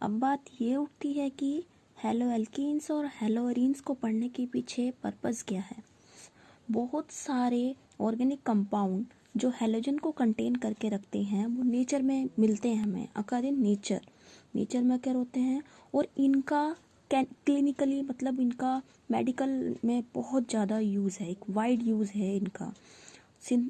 अब बात ये उठती है कि हेलो एल्कीन्स और हेलो एरीन्स को पढ़ने के पीछे पर्पस क्या है। बहुत सारे ऑर्गेनिक कंपाउंड जो हेलोजन को कंटेन करके रखते हैं वो नेचर में मिलते हैं हमें अकॉर्डिंग नेचर में क्या होते हैं, और इनका क्लिनिकली मतलब इनका मेडिकल में बहुत ज़्यादा यूज़ है, एक वाइड यूज़ है इनका।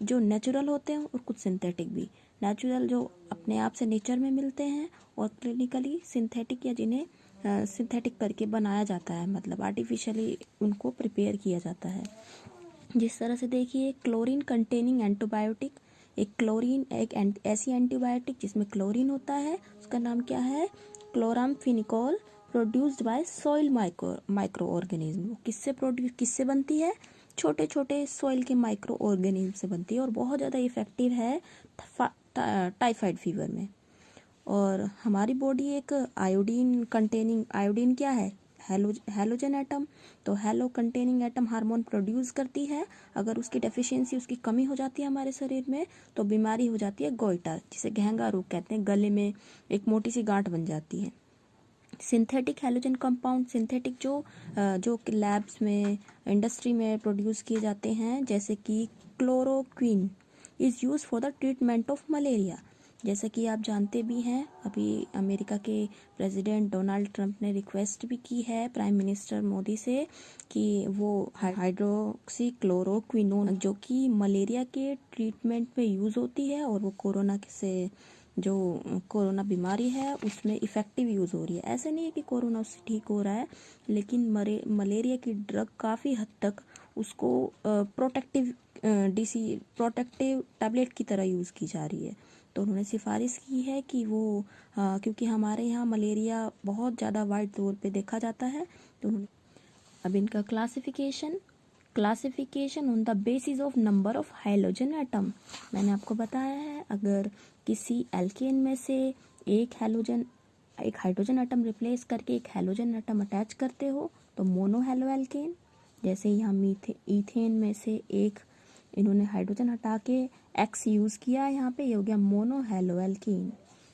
जो नेचुरल होते हैं और कुछ सिंथेटिक भी। नेचुरल जो अपने आप से नेचर में मिलते हैं, और क्लिनिकली सिंथेटिक या जिन्हें सिंथेटिक करके बनाया जाता है, मतलब आर्टिफिशियली उनको प्रिपेयर किया जाता है। जिस तरह से देखिए क्लोरीन कंटेनिंग एंटीबायोटिक, एक ऐसी एंटीबायोटिक जिसमें क्लोरीन होता है, उसका नाम क्या है, chloramphenicol, produced by soil micro organism. किससे बनती है, छोटे छोटे सॉइल के माइक्रो ऑर्गेनिज्म से बनती है, और बहुत ज़्यादा इफेक्टिव है टाइफाइड फीवर में। और हमारी बॉडी एक आयोडीन क्या है, हेलोजन एटम, तो hello containing atom hormone produce करती है। अगर उसकी डेफिशिएंसी, उसकी कमी हो जाती है हमारे शरीर में, तो बीमारी हो जाती है गोइटर, जिसे घेंगा रोग कहते हैं। गले में एक मोटी सी गांठ बन जाती है। सिंथेटिक हेलोजन कंपाउंड, सिंथेटिक जो लैब्स में, इंडस्ट्री में प्रोड्यूस किए जाते हैं, जैसे कि chloroquine is use for the treatment of malaria. जैसे कि आप जानते भी हैं, अभी अमेरिका के प्रेसिडेंट डोनाल्ड ट्रंप ने रिक्वेस्ट भी की है प्राइम मिनिस्टर मोदी से कि वो हाइड्रोक्सी क्लोरोक्विनोन, जो कि मलेरिया के ट्रीटमेंट में यूज़ होती है, और वो जो कोरोना बीमारी है उसमें इफ़ेक्टिव यूज़ हो रही है। ऐसे नहीं है कि कोरोना उससे ठीक हो रहा है, लेकिन मलेरिया की ड्रग काफ़ी हद तक उसको प्रोटेक्टिव टैबलेट की तरह यूज़ की जा रही है। तो उन्होंने सिफारिश की है कि वो क्योंकि हमारे यहाँ मलेरिया बहुत ज़्यादा वाइड तौर पे देखा जाता है, तो उन्होंने अब इनका classification on the basis of number of hydrogen atom. मैंने आपको बताया है, अगर किसी एल्केन में से एक हाइड्रोजन एटम रिप्लेस करके एक हेलोजन एटम अटैच करते हो तो मोनो हेलो एल्केन। जैसे यहाँ ईथेन में से एक इन्होंने हाइड्रोजन हटा के एक्स यूज़ किया है, यहाँ पे ये हो गया मोनो हेलो एल्केन।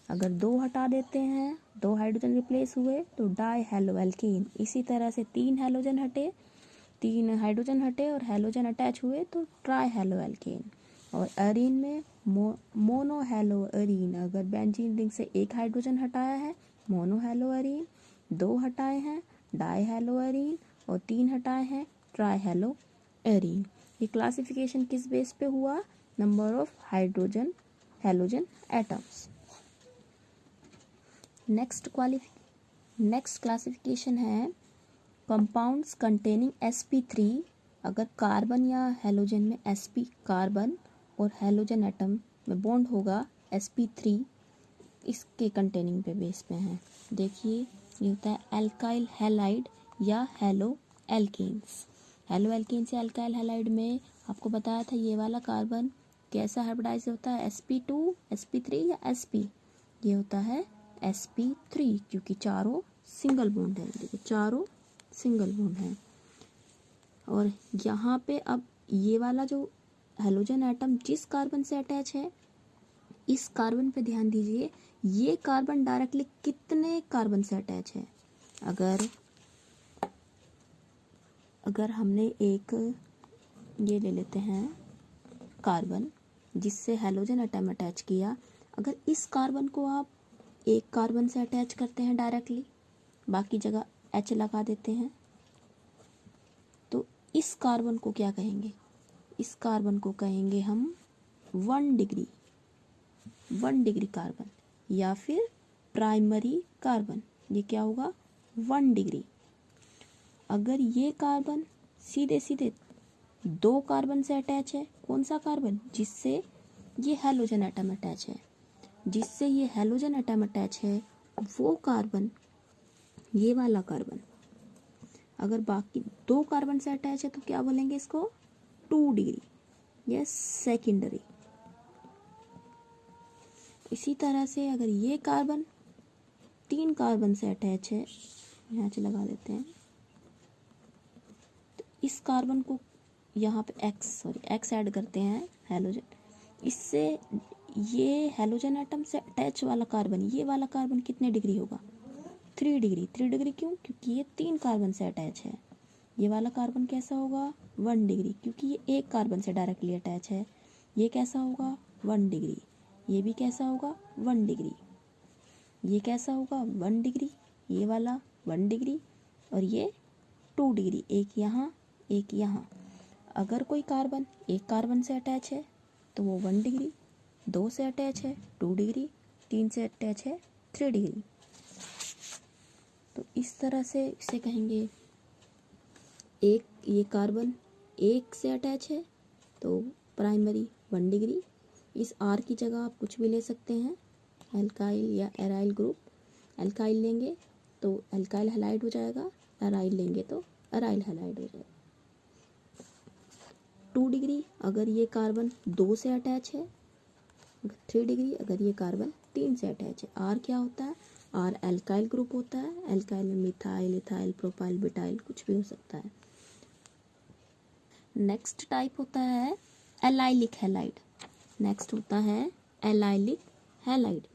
अगर दो हटा देते हैं, दो हाइड्रोजन रिप्लेस हुए तो डाई हेलो एल्केन। इसी तरह से तीन हाइड्रोजन हटे और हेलोजन अटैच हुए तो ट्राई हेलो एल्केन। और एरीन में मोनो हेलो एरीन। अगर बेंजीन रिंग से एक हाइड्रोजन हटाया है, मोनो हेलो एरीन, दो हटाए हैं डाई हेलो एरीन, और तीन हटाए हैं ट्राई हेलो एरीन। ये क्लासिफिकेशन किस बेस पे हुआ, number of halogen atoms. Next classification है कंपाउंड्स कंटेनिंग sp3। अगर कार्बन या हेलोजन में sp कार्बन और हेलोजन एटम में बॉन्ड होगा sp3, इसके कंटेनिंग पे बेस पे हैं। देखिए ये होता है एल्काइल हैलाइड या हेलो एल्केन्स। हेलो एल्केन्स या एल्काइल हैलाइड में आपको बताया था ये वाला कार्बन कैसा हाइब्रिडाइज होता है, sp2, sp3 या sp। ये होता है sp3 क्योंकि चारों सिंगल बॉन्ड है। देखिए चारों सिंगल बॉन्ड है। और यहाँ पे अब ये वाला जो हेलोजन एटम जिस कार्बन से अटैच है, इस कार्बन पे ध्यान दीजिए, ये कार्बन डायरेक्टली कितने कार्बन से अटैच है। अगर हमने एक ये ले लेते हैं कार्बन जिससे हेलोजन एटम अटैच किया, अगर इस कार्बन को आप एक कार्बन से अटैच करते हैं डायरेक्टली, बाकी जगह H लगा देते हैं, तो इस कार्बन को क्या कहेंगे, इस कार्बन को कहेंगे हम 1 डिग्री कार्बन, या फिर प्राइमरी कार्बन। ये क्या होगा, 1 डिग्री। अगर ये कार्बन सीधे दो कार्बन से अटैच है, कौन सा कार्बन, जिससे ये हेलोजन एटम अटैच है, वो कार्बन, ये वाला कार्बन अगर बाकी दो कार्बन से अटैच है तो क्या बोलेंगे इसको, 2 डिग्री, या सेकेंडरी। इसी तरह से अगर ये कार्बन 3 कार्बन से अटैच है, यहाँ से लगा देते हैं, तो इस कार्बन को यहाँ पे एक्स ऐड करते हैं हेलोजन, इससे ये हेलोजन एटम से अटैच वाला कार्बन, ये वाला कार्बन कितने डिग्री होगा, 3 डिग्री। 3 डिग्री क्यों? क्योंकि ये 3 कार्बन से अटैच है। ये वाला कार्बन कैसा होगा? 1 डिग्री, क्योंकि ये एक कार्बन से डायरेक्टली अटैच है। ये कैसा होगा? 1 डिग्री। ये भी कैसा होगा? 1 डिग्री। ये कैसा होगा? 1 डिग्री। ये वाला 1 डिग्री और ये 2 डिग्री, एक यहाँ एक यहाँ। अगर कोई कार्बन एक कार्बन से अटैच है तो वो 1 डिग्री, 2 से अटैच है 2 डिग्री, 3 से अटैच है 3 डिग्री। तो इस तरह से इसे कहेंगे। एक ये कार्बन एक से अटैच है तो प्राइमरी 1 डिग्री। इस आर की जगह आप कुछ भी ले सकते हैं, एल्काइल या एराइल ग्रुप। एल्काइल लेंगे तो एल्काइल हैलाइड हो जाएगा, एराइल लेंगे तो एराइल हैलाइड हो जाएगा। 2 डिग्री अगर ये कार्बन 2 से अटैच है, 3 डिग्री अगर ये कार्बन 3 से अटैच है। आर क्या होता है? आर एल्काइल ग्रुप होता है। एल्काइल में मिथाइल, इथाइल, प्रोपाइल, बिटाइल कुछ भी हो सकता है। नेक्स्ट टाइप होता है एलाइलिक हैलाइड। नेक्स्ट होता है एलाइलिक हैलाइड।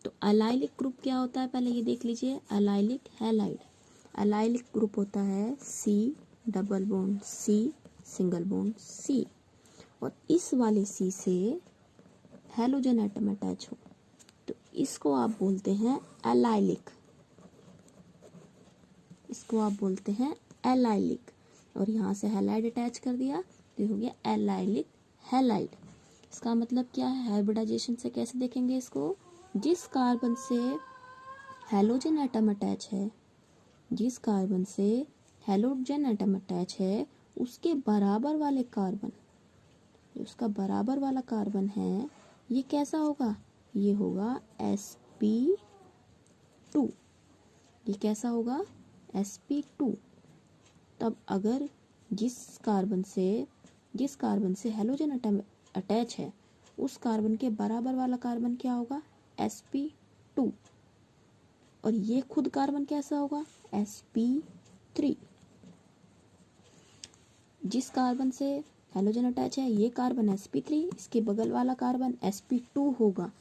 तो एलाइलिक ग्रुप क्या होता है पहले ये देख लीजिए। एलाइलिक हैलाइड, एलाइलिक ग्रुप होता है C double bond C single bond C, और इस वाले C से हैलोजन एटम अटैच हो तो इसको आप बोलते हैं एलाइलिक। इसको आप बोलते हैं एलाइलिक। और यहाँ से हैलाइड अटैच कर दिया तो हो गया एलाइलिक हैलाइड। इसका मतलब क्या है? हाइब्रिडाइजेशन से कैसे देखेंगे इसको? जिस कार्बन से हैलोजन एटम अटैच है, जिस कार्बन से हैलोजन एटम अटैच है उसके बराबर वाले कार्बन, उसका बराबर वाला कार्बन है, ये कैसा होगा? ये होगा sp2। ये कैसा होगा? sp2। तब अगर जिस कार्बन से हैलोजन एटम अटैच है उस कार्बन के बराबर वाला कार्बन क्या होगा? sp2। और ये खुद कार्बन कैसा होगा? sp3। जिस कार्बन से हैलोजन अटैच है ये कार्बन sp3, इसके बगल वाला कार्बन sp2 होगा,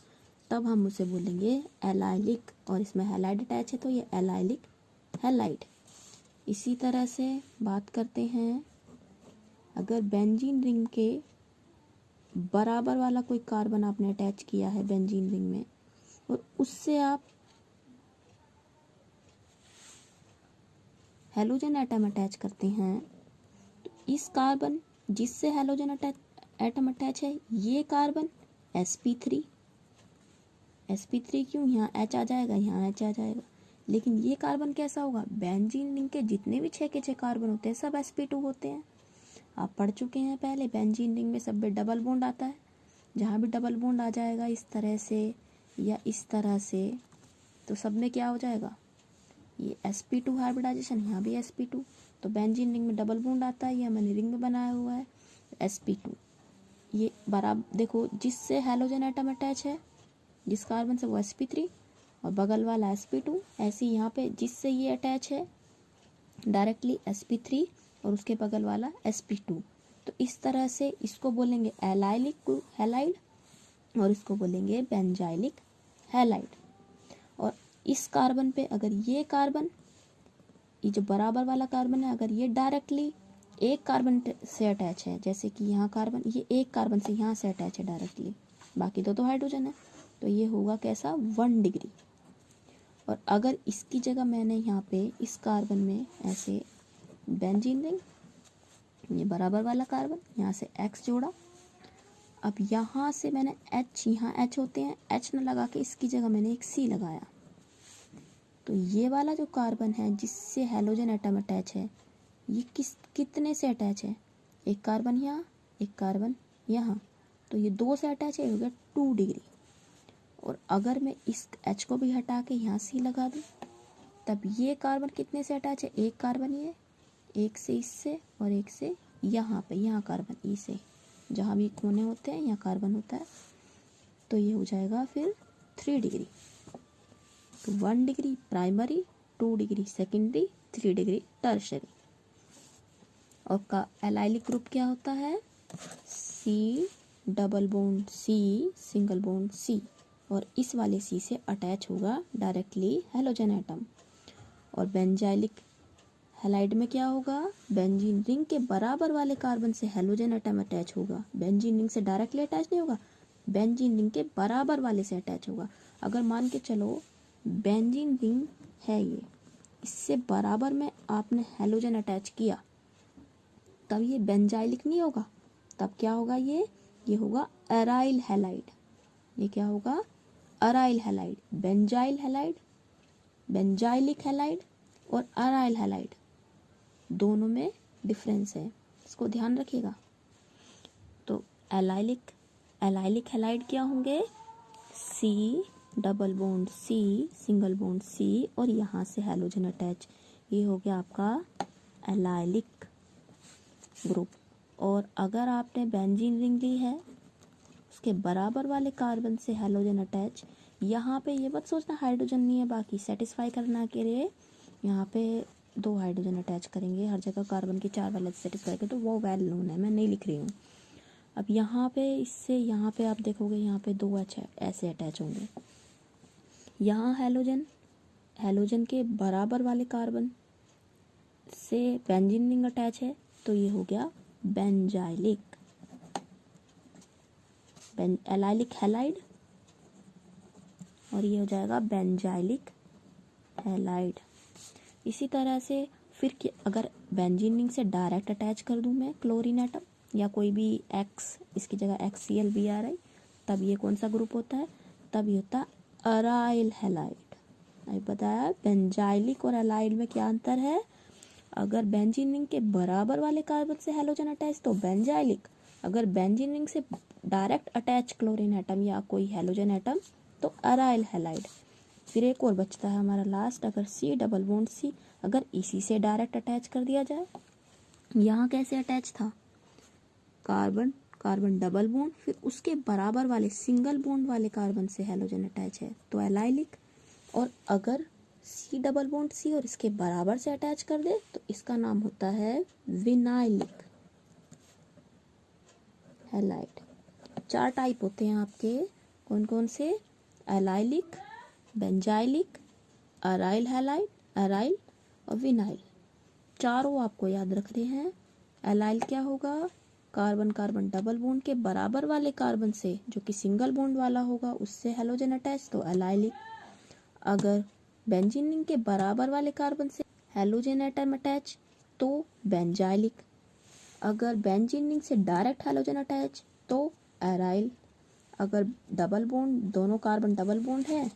तब हम उसे बोलेंगे एलाइलिक। और इसमें हैलाइड अटैच है तो ये एलाइलिक हैलाइड। इसी तरह से बात करते हैं, अगर बेंजीन रिंग के बराबर वाला कोई कार्बन आपने अटैच किया है बेंजीन रिंग में और उससे आप हैलोजन एटम अटैच करते हैं तो इस कार्बन जिससे हैलोजन एटम अटैच है ये कार्बन sp3। sp3 क्यों? यहाँ H आ जाएगा, यहाँ H आ जाएगा। लेकिन ये कार्बन कैसा होगा? बेंजीन रिंग के जितने भी 6 के 6 कार्बन होते हैं सब sp2 होते हैं। आप पढ़ चुके हैं पहले, बेंजीन रिंग में सब में डबल बॉन्ड आता है। जहाँ भी डबल बॉन्ड आ जाएगा इस तरह से या इस तरह से तो सब में क्या हो जाएगा? ये sp2 हाइब्रिडाइजेशन, यहाँ भी sp2। तो बेंजीन रिंग में डबल बॉन्ड आता है, ये मैंने रिंग में बनाया हुआ है sp2। ये बराबर देखो, जिससे हैलोजन एटम अटैच है जिस कार्बन से वो sp3 और बगल वाला sp2। ऐसे ही यहाँ पे जिससे ये अटैच है डायरेक्टली sp3 और उसके बगल वाला sp2। तो इस तरह से इसको बोलेंगे एलाइलिक हैलाइड और इसको बोलेंगे बेंजाइलिक हैलाइड। और इस कार्बन पे अगर ये कार्बन, ये जो बराबर वाला कार्बन है, अगर ये डायरेक्टली एक कार्बन से अटैच है, जैसे कि यहाँ कार्बन, ये एक कार्बन से यहाँ से अटैच है डायरेक्टली, बाकी दो तो हाइड्रोजन है, तो ये होगा कैसा? 1 डिग्री। और अगर इसकी जगह मैंने यहाँ पे इस कार्बन में ऐसे बेंजीन रिंग, ये बराबर वाला कार्बन, यहाँ से X जोड़ा, अब यहाँ से मैंने H, यहाँ H होते हैं, H न लगा के इसकी जगह मैंने एक C लगाया, तो ये वाला जो कार्बन है जिससे हैलोजन एटम अटैच है ये कितने से अटैच है? एक कार्बन यहाँ, एक कार्बन यहाँ, तो ये 2 से अटैच है, हो गया 2 डिग्री। और अगर मैं इस H को भी हटा के यहाँ C लगा दूँ तब ये कार्बन कितने से अटैच है? एक कार्बन ये, एक से इससे और एक से यहाँ पे, यहाँ कार्बन ई से, जहाँ भी कोने होते हैं यहाँ कार्बन होता है, तो ये हो जाएगा फिर 3 डिग्री। तो 1 degree primary, 2 degree secondary, 3 degree tertiary. और का एलाइलिक ग्रुप क्या होता है? C double bond C single bond C, और इस वाले C से अटैच होगा डायरेक्टली हैलोजन एटम। और बेंजाइलिक हैलाइड में क्या होगा, बेंजीन रिंग के बराबर वाले कार्बन से हेलोजन एटम अटैच होगा। बेंजीन रिंग से डायरेक्टली अटैच नहीं होगा, बेंजीन रिंग के बराबर वाले से अटैच होगा। अगर मान के चलो बेंजीन रिंग है ये, इससे बराबर में आपने हेलोजन अटैच किया, तब ये बेंजाइलिक नहीं होगा, तब क्या होगा, ये होगा एराइल हैलाइड। ये क्या होगा, aryl halide. Benzyl halide, benzylic halide और अराइल हैलाइड दोनों में डिफरेंस है, इसको ध्यान रखिएगा। तो एलाइलिक हैलाइड क्या होंगे, C double bond C, single bond C और यहाँ से हैलोजन अटैच, ये हो गया आपका एलाइलिक ग्रुप। और अगर आपने बेंजीन रिंग ली है, उसके बराबर वाले कार्बन से हैलोजन अटैच, यहाँ पे ये मत सोचना हाइड्रोजन नहीं है, बाकी सेटिस्फाई करना के लिए यहाँ पे 2 हाइड्रोजन अटैच करेंगे, हर जगह कार्बन की 4 वैलेंस सेटिस्फाई करेंगे, तो वो वेल नोन है, मैं नहीं लिख रही हूँ। अब यहाँ पे इससे यहाँ पे आप देखोगे यहाँ पे 2 ऐसे अटैच होंगे। यहाँ हैलोजन के बराबर वाले कार्बन से बेंजीन रिंग अटैच है, तो ये हो गया बेंजाइलिक, एलाइलिक हैलाइड, और ये हो जाएगा बेंजाइलिक हैलाइड। इसी तरह से फिर अगर बेंजीन रिंग से डायरेक्ट अटैच कर दूं मैं क्लोरीन एटम या कोई भी एक्स, इसकी जगह HCl तब ये कौन सा ग्रुप होता है, तब ये होता है अराइल हैलाइड। अभी बताया बेंजाइलिक और एलाइड में क्या अंतर है, अगर बेंजीन रिंग के बराबर वाले कार्बन से हैलोजन अटैच तो बेंजाइलिक, अगर बेंजीन रिंग से डायरेक्ट अटैच क्लोरीन एटम या कोई हैलोजन एटम तो अराइल हैलाइड। फिर एक और बचता है हमारा लास्ट, अगर सी डबल बॉन्ड सी, अगर इसी से डायरेक्ट अटैच कर दिया जाए, यहाँ कैसे अटैच था, कार्बन कार्बन डबल बॉन्ड, फिर उसके बराबर वाले सिंगल बॉन्ड वाले कार्बन से हैलोजन अटैच है तो एलाइलिक, और अगर सी डबल बॉन्ड सी और इसके बराबर से अटैच कर दे तो इसका नाम होता है विनाइलिक हैलाइड। 4 टाइप होते हैं आपके, कौन कौन से, allylic, benzylic, aryl halide, aryl और विनाइल। चारों आपको याद रख रहे हैं। एलाइल क्या होगा, कार्बन कार्बन डबल बॉन्ड के बराबर वाले कार्बन से जो कि सिंगल बॉन्ड वाला होगा उससे हैलोजन अटैच तो एलाइलिक। अगर बेंजीन रिंग के बराबर वाले कार्बन से हैलोजन एटम अटैच तो बेंजाइलिक। अगर बेंजीन रिंग से डायरेक्ट हैलोजन अटैच तो एराइल। अगर डबल बॉन्ड, दोनों कार्बन डबल बॉन्ड है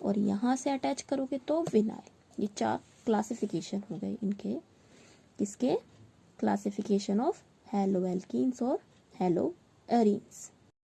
और यहाँ से अटैच करोगे तो विनाइल। ये 4 क्लासिफिकेशन हो गए इनके, किसके, क्लासिफिकेशन ऑफ हैलो एल्कीन्स और हैलो एरीन्स।